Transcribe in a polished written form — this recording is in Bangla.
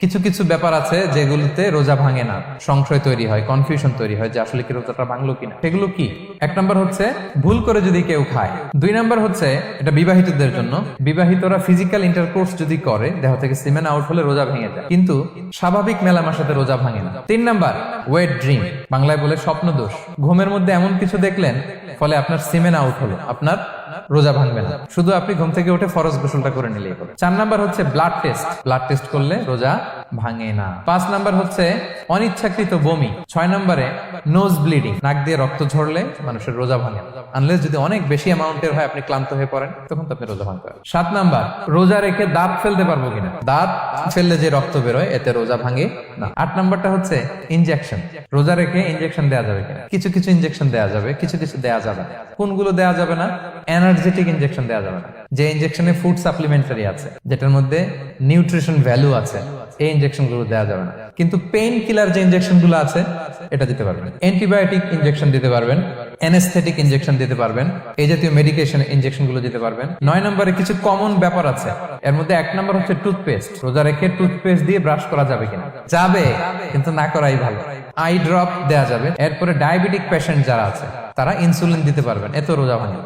কিছু কিছু ব্যাপার আছে যেগুলোতে রোজা ভাঙে না, সংশয় তৈরি হয়, কনফিউশন তৈরি হয় যে আসলে কি রোজাটা ভাঙলো কিনা। সেগুলো কি? এক নম্বর হচ্ছে ভুল করে যদি কেউ খায়। দুই নম্বর হচ্ছে এটা বিবাহিতদের জন্য, বিবাহিতরা ফিজিক্যাল ইন্টারকোর্স যদি করে দেহ থেকে সিমেন আউট হলে রোজা ভেঙে যায়, কিন্তু স্বাভাবিক মেলামেশাতে রোজা ভাঙে না। তিন নম্বর ওয়েট ড্রিম, বাংলায় বলে স্বপ্ন দোষ। ঘুমের মধ্যে এমন কিছু দেখলেন ফলে আপনার সিমেন আউট হলো, আপনার রোজা ভাঙবে না, শুধু আপনি ঘুম থেকে উঠে ফরজ গোসলটা করে নিলেই হবে। চার নাম্বার হচ্ছে ব্লাড টেস্ট, ব্লাড টেস্ট করলে রোজা ভাঙে না। পাঁচ নাম্বার হচ্ছে অনিচ্ছাকৃত বমি। ছয় নম্বরে নোজ ব্লিডিং, নাক দিয়ে রক্ত ঝরলে মানুষের রোজা ভাঙে না, আনলেস যদি অনেক বেশি অ্যামাউন্টের হয়, আপনি ক্লান্ত হয়ে পড়েন, তখন তো আপনি রোজা ভাঙতে পারেন। সাত নাম্বার রোজা রেখে দাঁত ফেলতে পারবো কিনা, দাঁত ফেললে যে রক্ত বেরোয় এতে রোজা ভাঙে না। আট নাম্বারটা হচ্ছে ইনজেকশন, রোজা রেখে ইনজেকশন দেওয়া যাবে কিনা। কিছু কিছু ইনজেকশন দেওয়া যাবে, কিছু কিছু দেওয়া যাবে না। কোনগুলো দেওয়া যাবে না? এনার্জেটিক ইনজেকশন দেওয়া যাবে না, যে ইনজেকশনে ফুড সাপ্লিমেন্টারি আছে, যেটার মধ্যে নিউট্রিশন ভ্যালু আছে, এই ইনজেকশন গুলো দেওয়া যাবে না। কিন্তু পেইন কিলার যে ইনজেকশন গুলো আছে এটা দিতে পারবেন। অ্যান্টিবায়োটিক ইনজেকশন দিতে পারবেন, অ্যানেস্থেটিক ইনজেকশন দিতে পারবেন, এই জাতীয় মেডিকেশন ইনজেকশন গুলো দিতে পারবেন। নয় নম্বরে কিছু কমন ব্যাপার আছে, এর মধ্যে এক নম্বর হচ্ছে টুথপেস্ট। রোজা রেখে টুথপেস্ট দিয়ে ব্রাশ করা যাবে কিনা? যাবে, কিন্তু না করাই ভালো। আই ড্রপ দেওয়া যাবে। এরপরে ডায়াবেটিক পেশেন্ট যারা আছে তারা ইনসুলিন দিতে পারবেন, এত রোজা ভাঙে।